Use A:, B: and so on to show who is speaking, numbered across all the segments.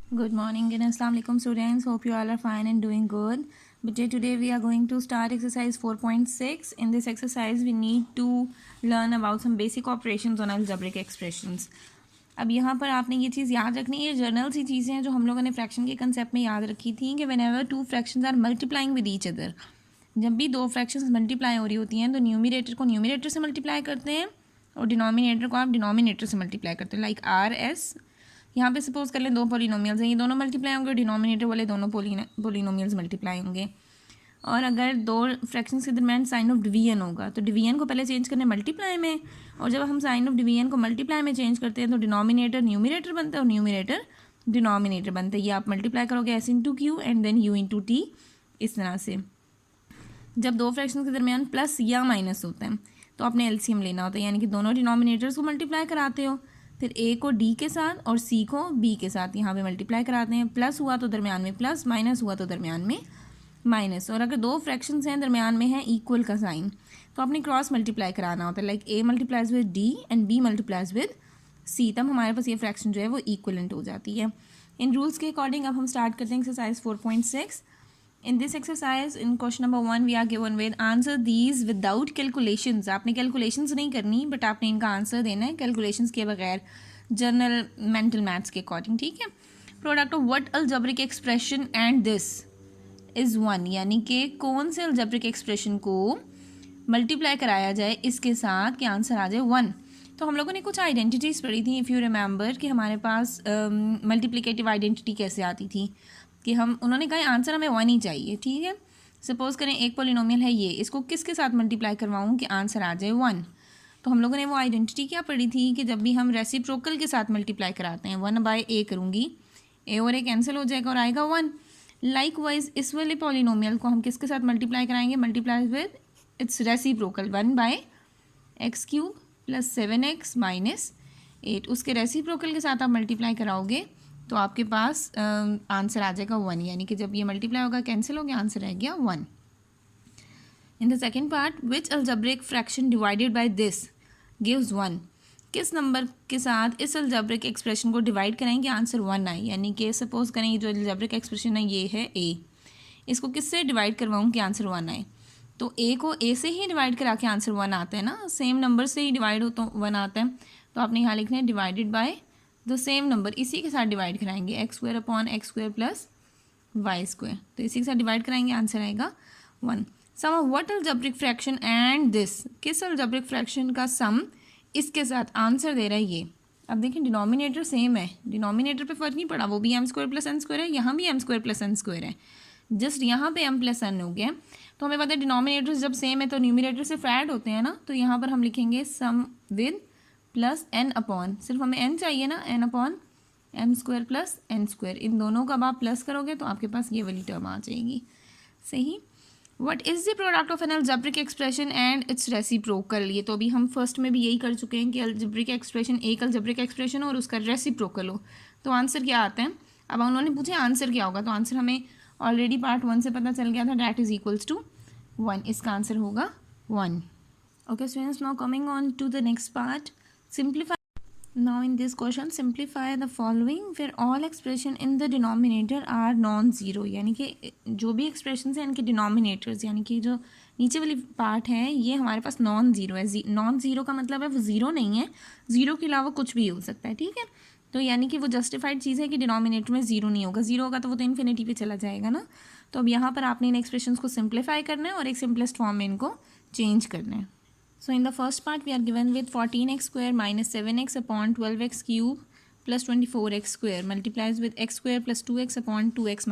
A: Good morning and Assalamu alaikum students. Hope you all are fine and doing good. But today we are going to start exercise 4.6. In this exercise we need to learn about some basic operations on algebraic expressions. अब यहाँ पर आपने ये चीज़ याद रखनी है, ये journal सी चीज़ें हैं जो हम लोगों ने फ्रैक्शन के कंसेप्ट में याद रखी थी कि whenever two fractions are multiplying with each other, जब भी दो फ्रैक्शंस मल्टीप्लाई हो रही होती हैं तो न्यूमिनेटर को न्यूमिनेटर से मल्टीप्लाई करते हैं और डिनोमिनेटर को आप डिनोमिनेटर से मल्टीप्लाई करते हैं. लाइक आर एस, यहाँ पे सपोज कर लें दो पोलिनोमियल्स हैं, ये दोनों मल्टीप्लाई होंगे, डिनोमिनेटर वाले दोनों पोलिनोमियल्स मल्टीप्लाई होंगे. और अगर दो फ्रैक्शंस के दरमियान साइन ऑफ डिवीजन होगा तो डिवीजन को पहले चेंज करना है मल्टीप्लाई में, और जब हम साइन ऑफ डिवीजन को मल्टीप्लाई में चेंज करते हैं तो डिनोमिनेटर न्यूमिनेटर बनता है और न्यूमिनेटर डिनोमिनेटर बनता है. ये आप मल्टीप्लाई करोगे S into Q and then U into T. इस तरह से जब दो फ्रैक्शंस के दरमियान प्लस या माइनस होता है तो आपने एलसीएम लेना होता है, यानी कि दोनों डिनोमिनेटर्स को मल्टीप्लाई कराते हो, फिर ए को डी के साथ और सी को बी के साथ यहाँ पे मल्टीप्लाई कराते हैं. प्लस हुआ तो दरमियान में प्लस, माइनस हुआ तो दरमियान में माइनस. और अगर दो फ्रैक्शंस हैं दरमियान में है इक्वल का साइन तो आपने क्रॉस मल्टीप्लाई कराना होता है. Like A multiplies with D and B multiplies with C, तब हमारे पास ये फ्रैक्शन जो है वो इक्वलेंट हो जाती है. इन रूल्स के अकॉर्डिंग अब हम स्टार्ट करते हैं exercise 4.6. In this exercise, in question number 1, we are given with answer these without calculations. आपने calculations नहीं करनी, बट आपने इनका आंसर देना है calculations के बगैर, जर्नल मेंटल मैथ्स के अकॉर्डिंग. ठीक है. Product of what algebraic expression and this is 1, यानी कि कौन से algebraic expression को मल्टीप्लाई कराया जाए इसके साथ कि आंसर आ जाए 1. तो हम लोगों ने कुछ आइडेंटिटीज़ पढ़ी थी, इफ़ यू रिमेंबर, कि हमारे पास मल्टीप्लिकेटिव आइडेंटिटी कैसे आती थी, कि हम उन्होंने कहा आंसर हमें 1 ही चाहिए. ठीक है. सपोज करें एक पोलिनोमियल है ये, इसको किसके साथ मल्टीप्लाई करवाऊँ कि आंसर आ जाए 1. तो हम लोगों ने वो आइडेंटिटी क्या पढ़ी थी कि जब भी हम रेसिप्रोकल के साथ मल्टीप्लाई कराते हैं, 1/a करूँगी, ए और ए कैंसिल हो जाएगा और आएगा 1. लाइकवाइज इस वाले पोलिनोमियल को हम किसके साथ मल्टीप्लाई कराएंगे, multiply with its reciprocal 1/x³ + 7x - 8. उसके रेसिप्रोकल के साथ आप मल्टीप्लाई कराओगे तो आपके पास आंसर आ जाएगा 1, यानी कि जब ये मल्टीप्लाई होगा कैंसिल हो गया, आंसर रह गया 1. In the second part, which algebraic fraction divided by this gives 1. किस नंबर के साथ इस अलजेब्रिक एक्सप्रेशन को डिवाइड करेंगे आंसर 1 आए, यानी कि सपोज करें ये जो अलजेब्रिक एक्सप्रेशन है ये है a, इसको किससे डिवाइड करवाऊँ कि आंसर 1 आए. तो a को a से ही डिवाइड करा के आंसर 1 आता है ना, सेम नंबर से ही डिवाइड हो तो 1 आता है. तो आपने यहाँ लिखना है divided by the same number, इसी के साथ डिवाइड कराएंगे, x² + y², तो इसी के साथ डिवाइड कराएंगे, आंसर आएगा 1. Sum of what algebraic fraction and this, किस अलजेब्रिक फ्रैक्शन का सम इसके साथ आंसर दे रहा है ये. अब देखिए डिनोमिनेटर सेम है, डिनोमिनेटर पे फ़र्क नहीं पड़ा, वो भी m² + n² है, यहाँ भी m² + n² है, जस्ट यहाँ पे m + n हो गया. तो हमें पता है डिनोमिनेटर्स जब सेम है तो न्यूमिनेटर से ऐड होते हैं ना, तो यहाँ पर हम लिखेंगे sum with plus n upon, सिर्फ हमें n चाहिए ना, n/m² + n². इन दोनों का आप प्लस करोगे तो आपके पास ये वाली टर्म आ जाएगी. सही. What is the product of N algebraic expression and it's reciprocal. ये तो अभी हम फर्स्ट में भी यही कर चुके हैं कि अलजेब्रिक एक्सप्रेशन एक अलजेब्रिक एक्सप्रेशन हो और उसका रेसिप्रोकल हो, तो आंसर क्या आता है. अब उन्होंने पूछे आंसर क्या होगा, तो आंसर हमें ऑलरेडी पार्ट 1 से पता चल गया था, डैट इज़ इक्वल्स टू 1. इसका आंसर होगा 1. Okay students, now coming on to the next part. Simplify. Now in this question simplify the following where all expression in the denominator are non-zero. यानी कि जो भी expressions हैं इनके denominators, यानी कि जो नीचे वाली पार्ट है ये हमारे पास नॉन ज़ीरो है. नॉन ज़ीरो का मतलब है वो ज़ीरो नहीं है, ज़ीरो के अलावा कुछ भी हो सकता है. ठीक है. तो यानी कि वो जस्टिफाइड चीज़ है कि डिनोमिनेटर में ज़ीरो नहीं होगा, ज़ीरो होगा तो वो तो इन्फिनिटी पे चला जाएगा ना. तो अब यहाँ पर आपने इन एक्सप्रेशंस को सिंप्लीफाई करना है और एक सिंपलेस्ट फॉर्म में इनको चेंज करना है. So in the first part we are given with 14x² - 7x upon 12x³ + 24x² multiplies with x² + 2x upon 2x -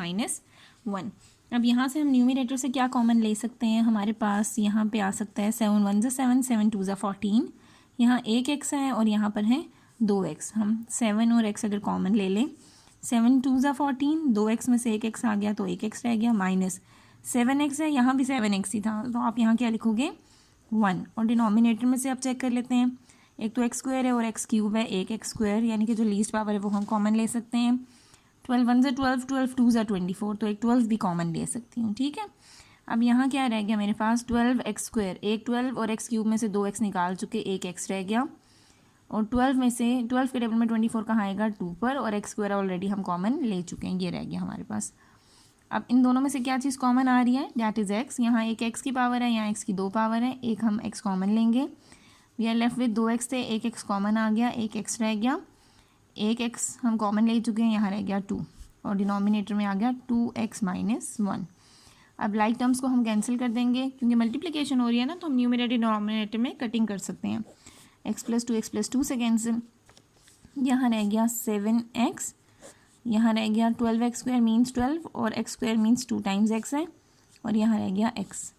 A: 1. अब यहाँ से हम न्यूमिनेटर से क्या कॉमन ले सकते हैं, हमारे पास यहाँ पे आ सकता है 7 1 7 7 2 14. यहाँ एक x है और यहाँ पर है 2x. हम 7 और x अगर कॉमन ले लें, 7 2 14, 2x में से एक x आ गया तो एक x रह गया, माइनस 7x है, यहाँ भी 7x ही था, तो आप यहाँ क्या लिखोगे 1. और डिनोमिनेटर में से आप चेक कर लेते हैं, एक तो x² है और x³ है, एक x², यानी कि जो लीस्ट पावर है वो हम कॉमन ले सकते हैं. 12 1 12, 12 2 24, तो एक 12 भी कॉमन ले सकती हूँ. ठीक है. अब यहाँ क्या रह गया मेरे पास 12x², एक 12 और x³ में से 2x निकाल चुके, एक x रह गया, और 12 में से 12 के टेबल में 24 कहाँ आएगा 2 पर, और एक्स स्क्वायर ऑलरेडी हम कॉमन ले चुके हैं, ये रह गया हमारे पास। अब इन दोनों में से क्या चीज़ कॉमन आ रही है, दैट इज़ एक्स। यहाँ एक एक्स की पावर है, यहाँ एक्स की 2 पावर है, एक हम एक्स कॉमन लेंगे। We are left with 2x थे, एक एक्स कॉमन आ गया, एक एक्स रह गया, एक एक्स हम कॉमन ले चुके हैं, यहाँ रह गया 2, और डिनोमिनेटर में आ गया 2x - 1। अब लाइक टर्म्स को हम कैंसिल कर देंगे, क्योंकि मल्टीप्लिकेशन हो रही है ना, तो हम न्यूमरेटर डिनोमिनेटर में कटिंग कर सकते हैं। x + 2 से कैंसिल, यहाँ रह गया 7x, यहाँ रह गया 12x² मीन्स 12, और x² मीन्स 2 टाइम्स x है, और यहाँ रह गया x।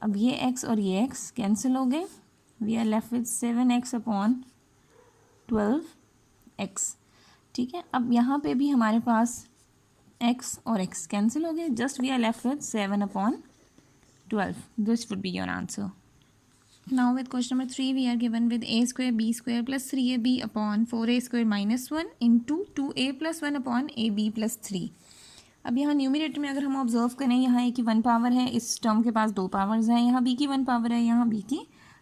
A: अब ये x और ये x कैंसिल हो गए, we are left with 7x upon 12x। ठीक है, अब यहाँ पे भी हमारे पास x और x कैंसिल हो गए, just we are left with 7 upon 12। This would be your answer. Now with question number 3 we are given with a² b² plus 3ab upon 4a² - 1 into 2a plus 1 upon ab plus 3। अब यहाँ numerator में अगर हम observe करें, यहाँ a की 1 power है, इस टर्म के पास 2 पावर्स हैं, यहाँ b की 1 पावर है, यहाँ b की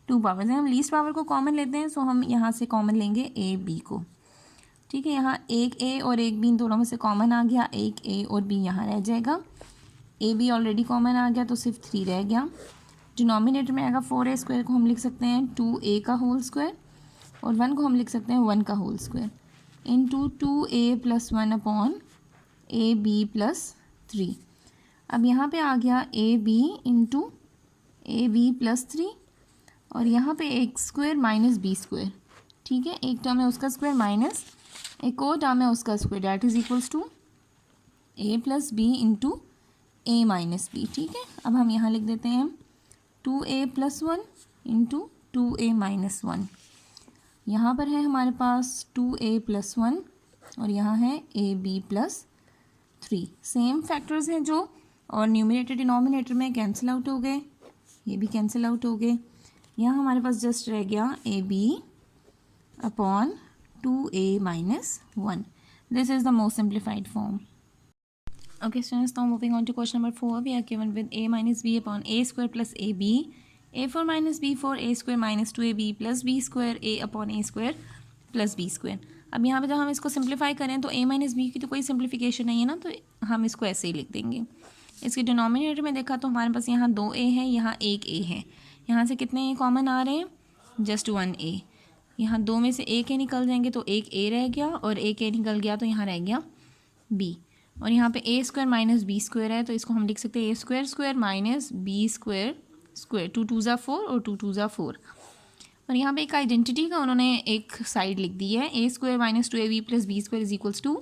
A: 2 पावर्स हैं। हम लीस्ट पावर को कॉमन लेते हैं, सो हम यहाँ से कॉमन लेंगे a b को। ठीक है, यहाँ एक a और एक b इन दोनों में से कॉमन आ गया, एक a और b यहाँ रह जाएगा, a b ऑलरेडी कॉमन आ गया तो सिर्फ 3 रह गया। डिनोमिनेटर में आएगा 4a² को हम लिख सकते हैं 2a का होल स्क्वायर, और 1 को हम लिख सकते हैं 1 का whole square, into 2a + 1 upon ab + 3। अब यहाँ पे आ गया ab इंटू ab + 3, और यहाँ पे a² - b²। ठीक है, एक टर्म है उसका स्क्वायर माइनस एक और टर्म है उसका square, that is equals to a + b into a - b। ठीक है, अब हम यहाँ लिख देते हैं 2a + 1 इंटू 2a - 1। यहाँ पर है हमारे पास 2a + 1, और यहाँ है ab + 3। सेम फैक्टर्स हैं जो, और न्यूमरेटर डिनोमिनेटर में कैंसिल आउट हो गए, ये भी कैंसिल आउट हो गए। यहाँ हमारे पास जस्ट रह गया ab upon 2a - 1। This is the most simplified form. Okay, students, now moving on to question number 4. We are given with a - b upon a² plus ab, a4 - b4, a² - 2ab plus b² a upon a² plus b²। अब यहाँ पे जब हम इसको simplify करें तो a - b की तो कोई सिंप्लीफिकेशन नहीं है ना, तो हम इसको ऐसे ही लिख देंगे। इसके डिनोमिनेटर में देखा तो हमारे पास यहाँ 2a है, यहाँ 1a है, यहाँ से कितने a कॉमन आ रहे हैं, जस्ट 1a। यहाँ 2 में से 1a निकल जाएंगे तो 1a रह गया, और 1a निकल गया तो यहाँ रह गया b। और यहाँ पे a² - b² है, तो इसको हम लिख सकते हैं a² - b²²। 2 2 ज़ा 4 और 2 2 ज़ा 4। और यहाँ पे एक आइडेंटिटी का उन्होंने एक साइड लिख दी है, a² - 2ab + b² is equals to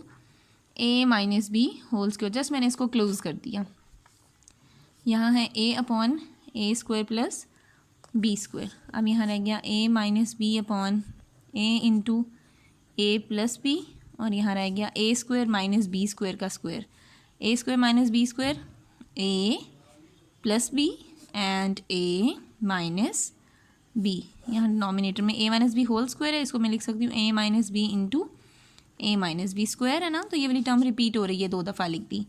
A: a - b whole square. Just मैंने इसको क्लोज कर दिया। यहाँ है a अपॉन a² + b²। अब यहाँ रह गया a - b upon a into a + b, और यहाँ रह गया a² - b² का square, a² - b² a + b and a - b। यहाँ डिनोमिनेटर में a - b होल स्क्वायर है, इसको मैं लिख सकती हूँ a - b into a - b² है ना, तो ये वाली टर्म रिपीट हो रही है, 2 दफ़ा लिख दी,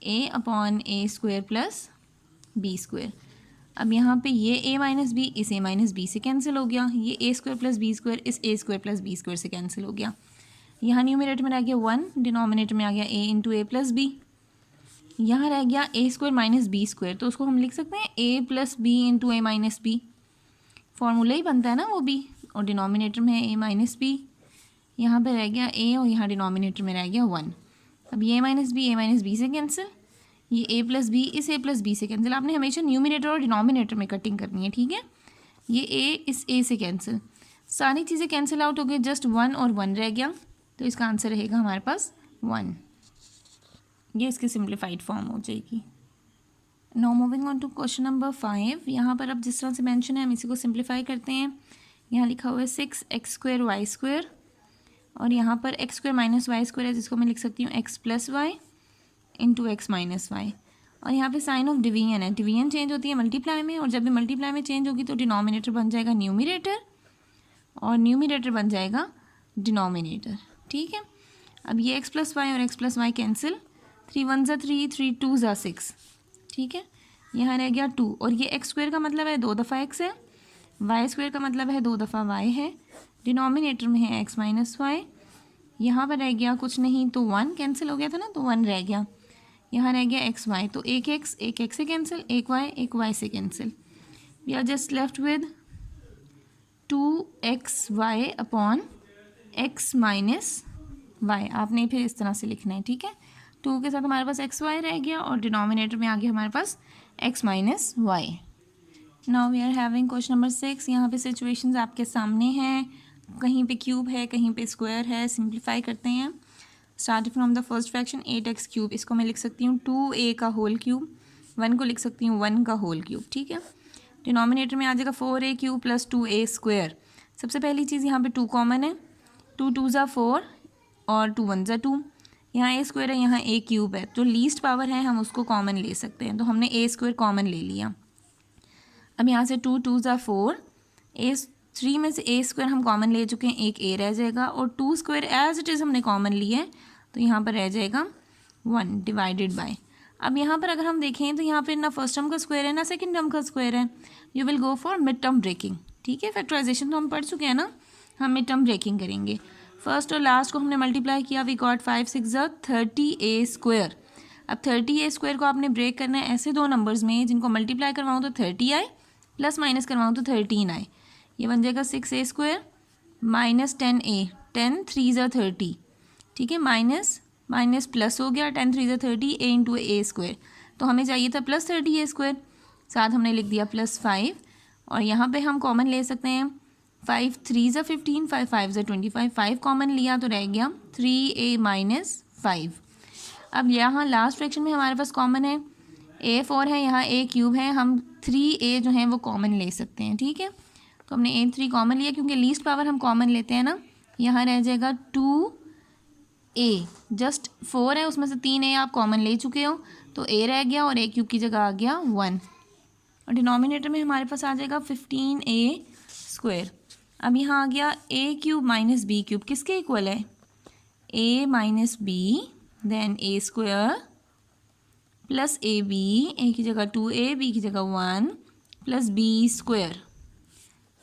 A: a अपॉन a² + b²। अब यहाँ पे ये a - b इस a - b से कैंसिल हो गया, ये a² + b² इस a² + b² से कैंसिल हो गया। यहाँ न्यूमरेटर में रह गया 1, डिनोमिनेटर में आ गया a इंटू a + b। यहाँ रह गया a² - b², तो उसको हम लिख सकते हैं a + b into a - b। Formula ही बनता है ना वो भी, और डिनोमिनेटर में है a - b। यहाँ पे रह गया a, और यहाँ डिनोमिनेटर में रह गया 1। अब ये a - b से कैंसिल, ये a + b इस a + b से कैंसिल। आपने हमेशा न्यूमरेटर और डिनोमिनेटर में कटिंग करनी है, ठीक है। ये a इस a से कैंसिल, सारी चीज़ें कैंसिल आउट हो गई, जस्ट 1 और 1 रह गया, तो इसका आंसर रहेगा हमारे पास 1। ये इसकी सिंप्लीफाइड फॉर्म हो जाएगी। Now moving on to question number 5। यहाँ पर अब जिस तरह से मेंशन है हम इसी को सिंप्लीफाई करते हैं। यहाँ लिखा हुआ है 6x² y², और यहाँ पर x² - y² है, जिसको मैं लिख सकती हूँ x + y into x - y। और यहाँ पे साइन ऑफ डिवीजन है, डिवीजन चेंज होती है मल्टीप्लाई में, और जब भी मल्टीप्लाई में चेंज होगी तो डिनोमिनेटर बन जाएगा न्यूमरेटर, और न्यूमरेटर बन जाएगा डिनोमिनेटर। ठीक है, अब ये x + y और x + y कैंसिल, 3 1 ज़ा 3, 3 2 ज़ा 6। ठीक है, यहाँ रह गया 2, और ये x² का मतलब है 2 दफ़ा x है, y² का मतलब है 2 दफ़ा y है, डिनोमिनेटर में है x माइनस वाई, यहाँ पर रह गया कुछ नहीं तो 1 कैंसिल हो गया था ना, तो 1 रह गया, यहाँ रह गया एक्स वाई, तो एक x से कैंसिल, एक y से cancel, we are just left with 2xy upon x minus Y. आपने फिर इस तरह से लिखना है, ठीक है। 2 के साथ हमारे पास xy रह गया और डिनोमिनेटर में आ गया हमारे पास x minus Y. Now we are having question number 6। यहाँ पे सिचुएशंस आपके सामने हैं, कहीं पे क्यूब है, कहीं पे स्क्वायर है। सिंप्लीफाई करते हैं। Starting from the first fraction 8x cube, इसको मैं लिख सकती हूँ 2a का होल क्यूब, 1 को लिख सकती हूँ 1 का होल क्यूब, ठीक है। डिनोमिनेटर में आ जाएगा 4a cube plus 2a square. सबसे पहली चीज़ यहाँ पे 2 कॉमन है, 2 2 ज़ा 4 और 2 1 ज़ा 2। यहाँ a स्क्वायर है, यहाँ a क्यूब है, तो लीस्ट पावर है हम उसको कॉमन ले सकते हैं, तो हमने a स्क्वायर कॉमन ले लिया। अब यहाँ से 2 2 ज़ा 4, a 3 में से a स्क्वायर हम कॉमन ले चुके हैं, एक a रह जाएगा, और 2 स्क्वायर एज इट इज़ हमने कॉमन लिया है, तो यहाँ पर रह जाएगा 1 डिवाइडेड बाय। अब यहाँ पर अगर हम देखें तो यहाँ पर ना फर्स्ट टर्म का स्क्वायर है ना सेकंड टर्म का स्क्वायर है, you will go for mid term breaking, ठीक है। फैक्टराइजेशन तो हम पढ़ चुके हैं ना, हम मिड टर्म ब्रेकिंग करेंगे। फर्स्ट और लास्ट को हमने मल्टीप्लाई किया, वी गॉट 5 6 ज़ा 30a स्क्वायर। अब 30a स्क्वायर को आपने ब्रेक करना है ऐसे दो नंबर्स में जिनको मल्टीप्लाई करवाऊँ तो 30 आए, प्लस माइनस करवाऊँ तो 13 आए। ये बन जाएगा 6a स्क्वायर माइनस 10a, 10 3 ज़ा 30, ठीक है, माइनस माइनस प्लस हो गया, 10 3 ज़ा 30, a इंटू a स्क्वायर, तो हमें चाहिए था प्लस 30a स्क्वायर, साथ हमने लिख दिया प्लस 5, और यहाँ पे हम कॉमन ले सकते हैं 5 3 ज़ा 15, 5 5 ज़ा 25, 5 कॉमन लिया तो रह गया 3a माइनस 5। अब यहाँ लास्ट फ्रैक्शन में हमारे पास कॉमन है a 4 है, यहाँ a क्यूब है, हम 3a जो है वो कॉमन ले सकते हैं, ठीक है। तो हमने a 3 कॉमन लिया, क्योंकि लीस्ट पावर हम कॉमन लेते हैं ना। यहाँ रह जाएगा 2a, जस्ट 4 है उसमें से 3a आप कॉमन ले चुके हो, तो a रह गया और a क्यूब की जगह आ गया 1, और डिनोमिनेटर में हमारे पास आ जाएगा 15a स्क्वायर। अब यहाँ आ गया a cube minus b cube, किसके इक्वल है, a minus b, then a square plus a b, a की जगह 2a, b की जगह 1 प्लस b स्क्वायर,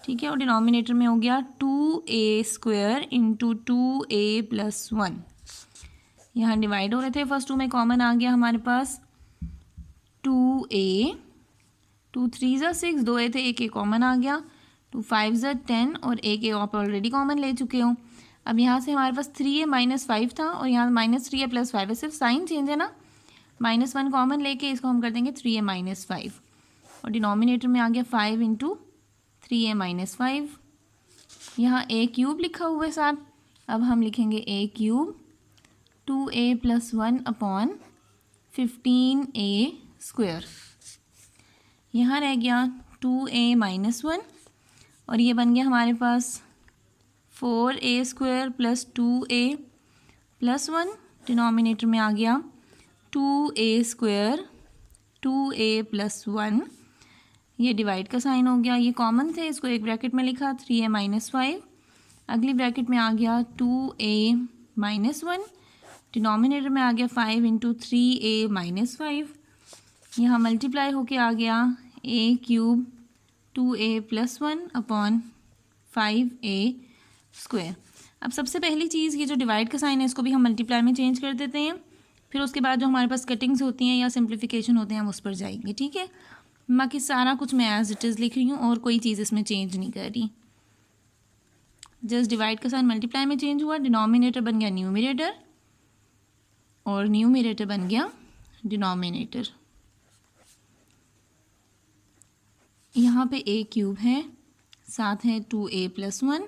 A: ठीक है। और डिनोमिनेटर में हो गया 2a square into 2a plus 1। यहाँ डिवाइड हो रहे थे, फर्स्ट 2 में कॉमन आ गया हमारे पास 2a, 2 3 ज़ा 6, 2a थे, एक कॉमन आ गया, 2 5 ज़ा 10 और एक आप ऑलरेडी कॉमन ले चुके हो। अब यहाँ से हमारे पास 3a माइनस 5 था और यहाँ माइनस 3a प्लस 5 है, सिर्फ साइन चेंज है ना, -1 कॉमन लेके इसको हम कर देंगे 3a माइनस 5, और डिनोमिनेटर में आ गया 5 इंटू 3a माइनस 5। यहाँ a क्यूब लिखा हुआ है साथ, अब हम लिखेंगे a cube 2a plus 1 upon 15a square. यहाँ रह गया 2a माइनस 1, और ये बन गया हमारे पास 4a square plus 2a plus 1, denominator में आ गया 2a स्क्वायर 2a प्लस 1, ये डिवाइड का साइन हो गया, ये कॉमन थे, इसको एक ब्रैकेट में लिखा 3a माइनस 5, अगली ब्रैकेट में आ गया 2a माइनस 1, डिनोमिनेटर में आ गया 5 इंटू 3a माइनस 5, यहाँ मल्टीप्लाई होके आ गया a cube 2a plus 1 upon 5a square. अब सबसे पहली चीज़ ये जो डिवाइड का साइन है इसको भी हम मल्टीप्लाई में चेंज कर देते हैं, फिर उसके बाद जो हमारे पास कटिंग्स होती हैं या सिंप्लीफिकेशन होते हैं हम उस पर जाएंगे, ठीक है। बाकी सारा कुछ मैं एज इट इज़ लिख रही हूँ और कोई चीज़ इसमें चेंज नहीं कर रही, जस्ट डिवाइड का साइन मल्टीप्लाई में चेंज हुआ, डिनोमिनेटर बन गया न्यूमरेटर और न्यूमरेटर बन गया डिनोमिनेटर। यहाँ पे a क्यूब है, साथ है 2a प्लस 1,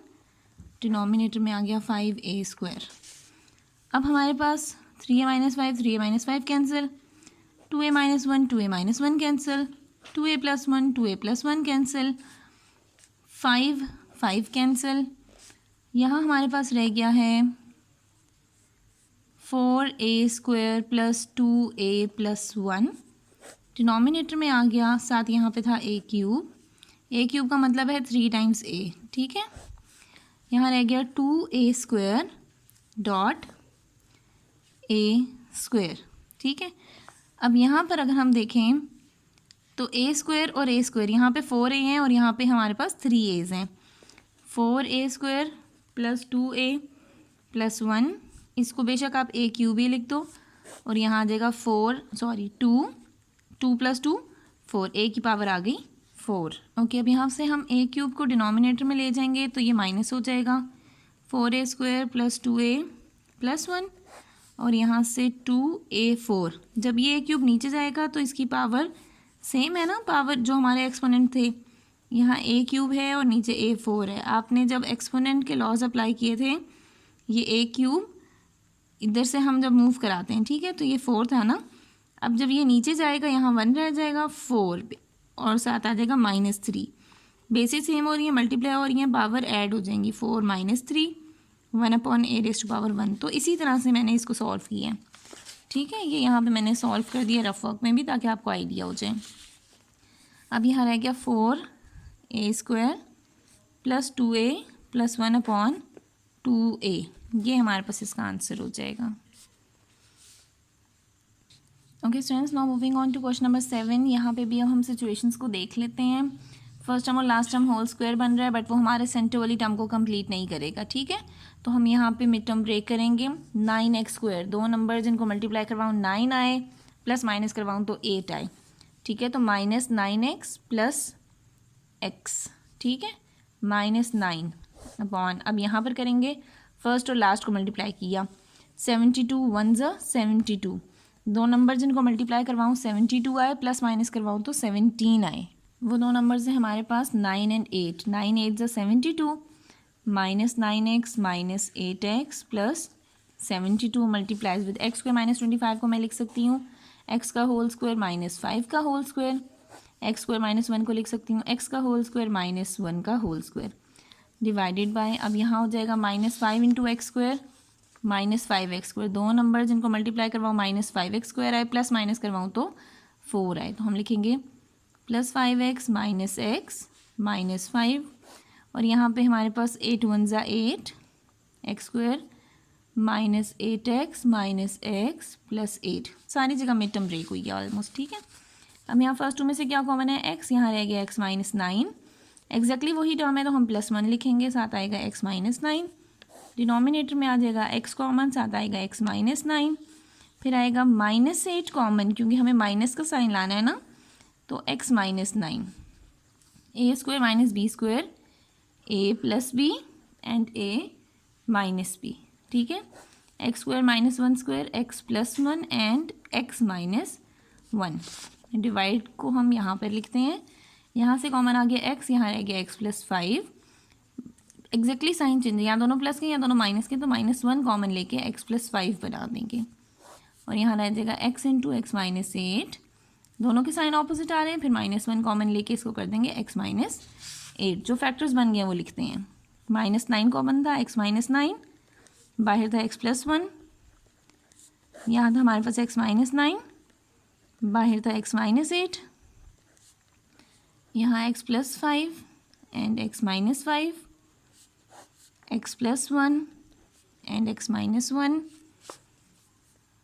A: डिनोमिनेटर में आ गया 5a स्क्वायर। अब हमारे पास 3a minus 5 3a minus 5 cancel, 2a minus 1 2a minus 1 cancel, 2a plus 1 2a plus 1 cancel, 5 5 cancel. यहाँ हमारे पास रह गया है 4a square plus 2a plus 1, denominator में आ गया, साथ यहाँ पे था a क्यूब का मतलब है 3 टाइम्स a, ठीक है। यहाँ रह गया 2a square dot a square, ठीक है। अब यहाँ पर अगर हम देखें तो a स्क्वायर और a स्क्वायर, यहाँ पे 4a हैं और यहाँ पे हमारे पास 3a's हैं, 4a square plus 2a plus 1, इसको बेशक आप a क्यूब ही लिख दो, और यहाँ आ जाएगा 2 प्लस 2 4, a की पावर आ गई 4। ओके, अब यहाँ से हम a क्यूब को डिनोमिनेटर में ले जाएंगे तो ये माइनस हो जाएगा, 4a square plus 2a plus 1, और यहाँ से 2a4। जब ये a क्यूब नीचे जाएगा तो इसकी पावर सेम है ना, पावर जो हमारे एक्सपोनेंट थे, यहाँ a क्यूब है और नीचे a4 है। आपने जब एक्सपोनेंट के लॉज अप्लाई किए थे, ये a क्यूब इधर से हम जब मूव कराते हैं, ठीक है, तो ये 4 था ना, अब जब ये नीचे जाएगा यहाँ 1 रह जाएगा, 4 और साथ आ जाएगा -3। बेसिस सेम हो रही है, मल्टीप्लाई हो रही है, पावर ऐड हो जाएंगी, 4 - 3 1/a⁻1। तो इसी तरह से मैंने इसको सॉल्व किया है, ठीक है। ये यहाँ पे मैंने सॉल्व कर दिया रफ वर्क में भी, ताकि आपको आइडिया हो जाए। अब यहाँ रह गया 4a square plus 2a plus 1/2a, ये हमारे पास इसका आंसर हो जाएगा। Okay students, now moving on to question number 7। यहाँ पे भी अब हम सिचुएशंस को देख लेते हैं। फर्स्ट टर्म और लास्ट टर्म होल स्क्वायर बन रहा है, बट वो हमारे सेंटर वाली टर्म को कंप्लीट नहीं करेगा, ठीक है। तो हम यहाँ पे मिड टर्म ब्रेक करेंगे। 9x स्क्वायर, दो नंबर जिनको मल्टीप्लाई करवाऊँ 9 आए, प्लस माइनस करवाऊँ तो 8 आए, ठीक है। तो -9x प्लस x, ठीक है, -9 अपॉन, अब यहाँ पर करेंगे फर्स्ट और लास्ट को मल्टीप्लाई किया, 72 1 ज़ा 72, दो नंबर जिनको मल्टीप्लाई करवाऊँ 72 आए, प्लस माइनस करवाऊँ तो 17 आए। वो दो नंबर्स हैं हमारे पास 9 और 8, 9 8 ज़ा 72, -9x minus 8x plus 72 multiplies with x square -25 को मैं लिख सकती हूँ x का होल स्क्वायर -5 का होल स्क्वायर, x स्क्वायर -1 को लिख सकती हूँ x का होल स्क्वायर -1 का होल स्क्वायर, डिवाइडेड बाय, अब यहाँ हो जाएगा -5 into x square -5x square, दो नंबर जिनको मल्टीप्लाई करवाऊँ -5x स्क्वायर आए, प्लस माइनस करवाऊँ तो 4 आए। तो हम लिखेंगे +5x माइनस x -5, और यहाँ पे हमारे पास 8 1 ज़ा 8 x square -8x minus x plus 8, सारी जगह मिड टर्म ब्रेक हुई है ऑलमोस्ट, ठीक है। अब यहाँ फर्स्ट टू में से क्या कॉमन है, x, यहाँ रह गया x -9, एग्जैक्टली वही टर्म है तो हम +1 लिखेंगे, साथ आएगा x -9, डिनोमिनेटर में आ जाएगा x कॉमन, साथ आएगा x -9, फिर आएगा -8 कॉमन, क्योंकि हमें माइनस का साइन लाना है ना, तो x -9, a square minus b square, a plus B and a minus B, ठीक है। x square -1 square, x plus 1 and x -1, divide को हम यहाँ पर लिखते हैं, यहाँ से कॉमन आ गया x, यहाँ रह गया x plus 5, exactly sign change, यहाँ दोनों प्लस के यहाँ दोनों माइनस के, तो -1 कॉमन लेके x प्लस 5 बना देंगे, और यहाँ रह जाएगा x इंटू x -8, दोनों के साइन ऑपोजिट आ रहे हैं, फिर -1 कॉमन लेके इसको कर देंगे x -8, जो फैक्टर्स बन गए वो लिखते हैं। -9 कॉमन था, x -9, बाहर था x प्लस 1, यहाँ था हमारे पास x -9, बाहर था x -8, यहाँ x plus 5 and x -5, x plus 1 and x -1,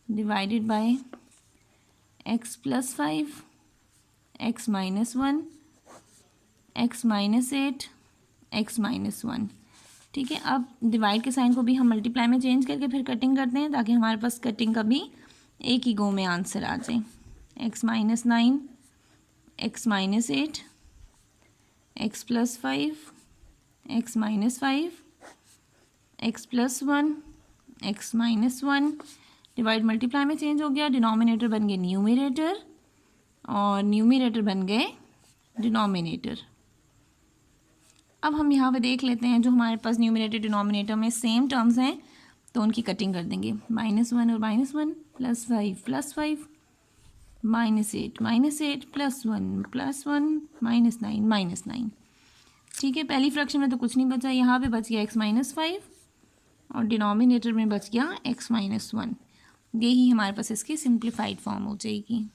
A: divided by x plus 5, x -1, x -8, x -1, ठीक है। अब डिवाइड के साइन को भी हम मल्टीप्लाई में चेंज करके फिर कटिंग करते हैं, ताकि हमारे पास कटिंग का भी एक ही गो में आंसर आ जाए। x -9, x -8, x plus 5, x -5, x plus 1, x -1, divide multiply में चेंज हो गया, डिनोमिनेटर बन गए न्यूमरेटर और न्यूमरेटर बन गए डिनोमिनेटर। अब हम यहाँ पे देख लेते हैं, जो हमारे पास न्यूमरेटर डिनोमिनेटर में सेम टर्म्स हैं तो उनकी कटिंग कर देंगे, -1 और -1, +5 +5, -8 +1 -1, -9 ठीक है। पहली फ्रैक्शन में तो कुछ नहीं बचा, यहाँ पे बच गया x -5 और डिनोमिनेटर में बच गया x -1, यही हमारे पास इसकी सिंप्लीफाइड फॉर्म हो जाएगी।